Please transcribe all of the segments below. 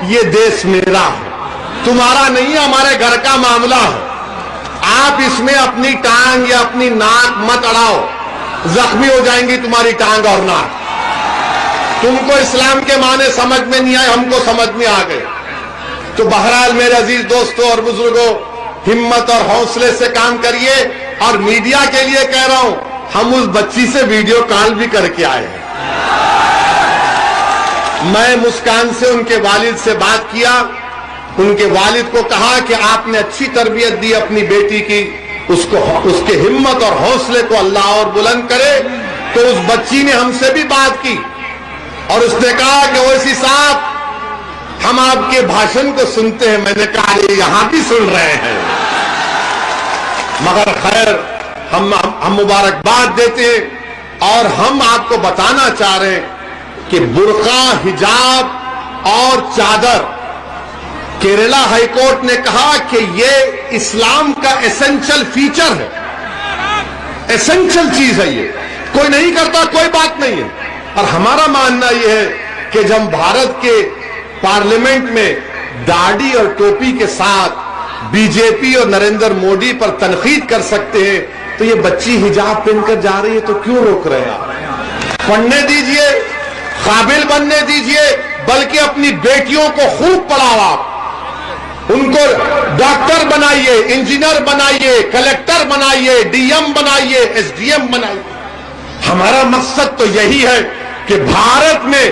یہ دیش میرا ہے، تمہارا نہیں ہے، ہمارے گھر کا معاملہ ہے، آپ اس میں اپنی ٹانگ یا اپنی ناک مت اڑاؤ، زخمی ہو جائیں گی تمہاری ٹانگ اور ناک۔ تم کو اسلام کے معنی سمجھ میں نہیں آئے، ہم کو سمجھ میں آ گئے۔ تو بہرحال میرے عزیز دوستوں اور بزرگوں، ہمت اور حوصلے سے کام کریے۔ اور میڈیا کے لیے کہہ رہا ہوں، ہم اس بچی سے ویڈیو کال بھی کر کے آئے ہیں۔ میں مسکان سے ان کے والد سے بات کیا، ان کے والد کو کہا کہ آپ نے اچھی تربیت دی اپنی بیٹی کی، اس کے ہمت اور حوصلے کو اللہ اور بلند کرے۔ تو اس بچی نے ہم سے بھی بات کی اور اس نے کہا کہ اویسی صاحب، ہم آپ کے بھاشن کو سنتے ہیں۔ میں نے کہا یہ یہاں بھی سن رہے ہیں، مگر خیر ہم مبارکباد دیتے ہیں اور ہم آپ کو بتانا چاہ رہے ہیں کہ برقع، حجاب اور چادر، کیرلا ہائی کورٹ نے کہا کہ یہ اسلام کا ایسنشل فیچر ہے، ایسنشل چیز ہے، یہ کوئی نہیں کرتا کوئی بات نہیں ہے۔ اور ہمارا ماننا یہ ہے کہ جب بھارت کے پارلیمنٹ میں داڑھی اور ٹوپی کے ساتھ بی جے پی اور نریندر مودی پر تنقید کر سکتے ہیں، تو یہ بچی حجاب پہن کر جا رہی ہے تو کیوں روک رہے ہیں آپ؟ پڑھنے دیجئے، قابل بننے دیجئے، بلکہ اپنی بیٹیوں کو خوب پڑھاؤ، آپ ان کو ڈاکٹر بنائیے، انجینئر بنائیے، کلیکٹر بنائیے، ڈی ایم بنائیے، ایس ڈی ایم بنائیے۔ ہمارا مقصد تو یہی ہے کہ بھارت میں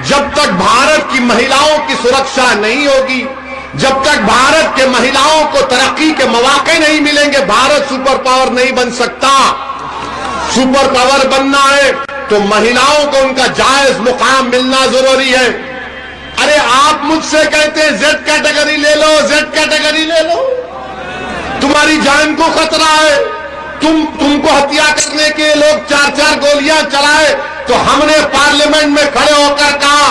جب تک بھارت کی مہیلاؤں کی سرکشا نہیں ہوگی، جب تک بھارت کے مہیلاؤں کو ترقی کے مواقع نہیں ملیں گے، بھارت سپر پاور نہیں بن سکتا۔ سپر پاور بننا ہے تو مہیلاؤں کو ان کا جائز مقام ملنا ضروری ہے۔ ارے آپ مجھ سے کہتے ہیں زیڈ کیٹیگری لے لو، زیڈ کیٹیگری لے لو، تمہاری جان کو خطرہ ہے، تم کو ہتھیا کرنے کے لوگ 4 گولیاں چلائے، تو ہم نے پارلیمنٹ میں کھڑے ہو کر کہا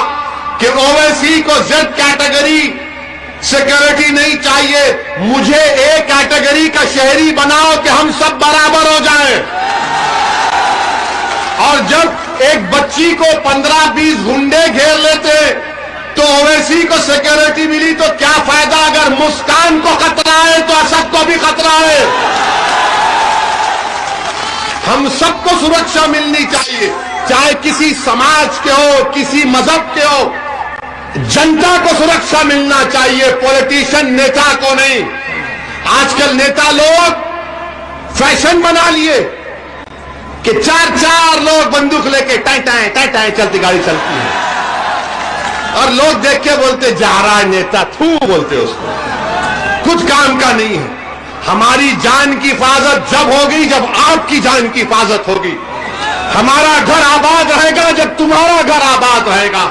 کہ اویسی کو زیڈ کیٹیگری سیکیورٹی نہیں چاہیے، مجھے اے کیٹیگری کا شہری بناؤ کہ ہم سب برابر ہو جائیں۔ اور جب ایک بچی کو 15-20 گنڈے گھیر لیتے تو اویسی کو سیکیورٹی ملی تو کیا فائدہ؟ اگر مسکان کو خطرہ ہے تو اسد کو بھی خطرہ ہے۔ ہم سب کو سرکشا ملنی چاہیے، چاہے کسی سماج کے ہو، کسی مذہب کے ہو، جنتا کو سرکشا ملنا چاہیے، پولیٹیشن نیتا کو نہیں۔ آج کل نیتا لوگ فیشن بنا لیے کہ 4 لوگ بندوق لے کے ٹائیں ٹائیں چلتی گاڑی چلتی ہے، اور لوگ دیکھ کے بولتے جا رہا ہے نیتا، تھو بولتے اس کو، کچھ کام کا نہیں ہے۔ ہماری جان کی حفاظت جب ہوگی جب آپ کی جان کی حفاظت ہوگی۔ ہمارا گھر آباد رہے گا جب تمہارا گھر آباد رہے گا۔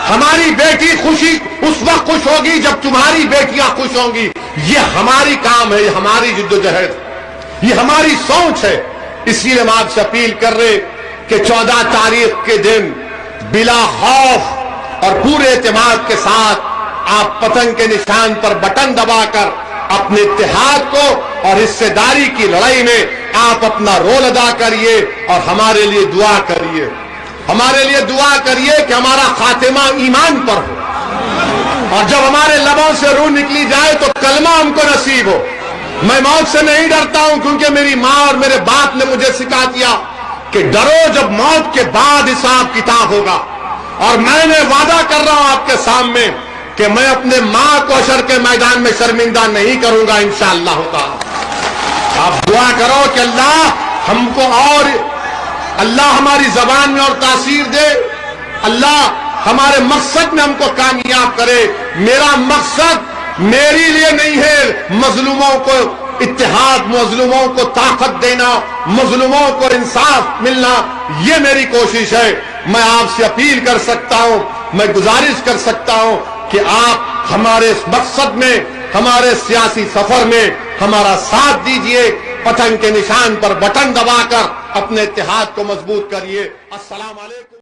ہماری بیٹی خوشی اس وقت خوش ہوگی جب تمہاری بیٹیاں خوش ہوں گی۔ یہ ہماری کام ہے، یہ ہماری جدوجہد، یہ ہماری سوچ ہے۔ اس لیے ہم آپ سے اپیل کر رہے کہ 14 تاریخ کے دن بلا خوف اور پورے اعتماد کے ساتھ آپ پتنگ کے نشان پر بٹن دبا کر اپنے اتحاد کو اور حصے داری کی لڑائی میں آپ اپنا رول ادا کریے اور ہمارے لیے دعا کریے، ہمارے لیے دعا کریے کہ ہمارا خاتمہ ایمان پر ہو، اور جب ہمارے لبوں سے روح نکلی جائے تو کلمہ ہم کو نصیب ہو۔ میں موت سے نہیں ڈرتا ہوں، کیونکہ میری ماں اور میرے باپ نے مجھے سکھا دیا کہ ڈرو جب موت کے بعد حساب کتاب ہوگا۔ اور میں نے وعدہ کر رہا ہوں آپ کے سامنے کہ میں اپنے ماں کو حشر کے میدان میں شرمندہ نہیں کروں گا انشاءاللہ تعالی۔ آپ دعا کرو کہ اللہ ہم کو اور اللہ ہماری زبان میں اور تاثیر دے، اللہ ہمارے مقصد میں ہم کو کامیاب کرے۔ میرا مقصد میری لیے نہیں ہے مظلوموں کو اتحاد، مظلوموں کو طاقت دینا، مظلوموں کو انصاف ملنا، یہ میری کوشش ہے۔ میں آپ سے اپیل کر سکتا ہوں، میں گزارش کر سکتا ہوں کہ آپ ہمارے اس مقصد میں، ہمارے سیاسی سفر میں ہمارا ساتھ دیجئے، پتنگ کے نشان پر بٹن دبا کر اپنے اتحاد کو مضبوط کریے۔ السلام علیکم۔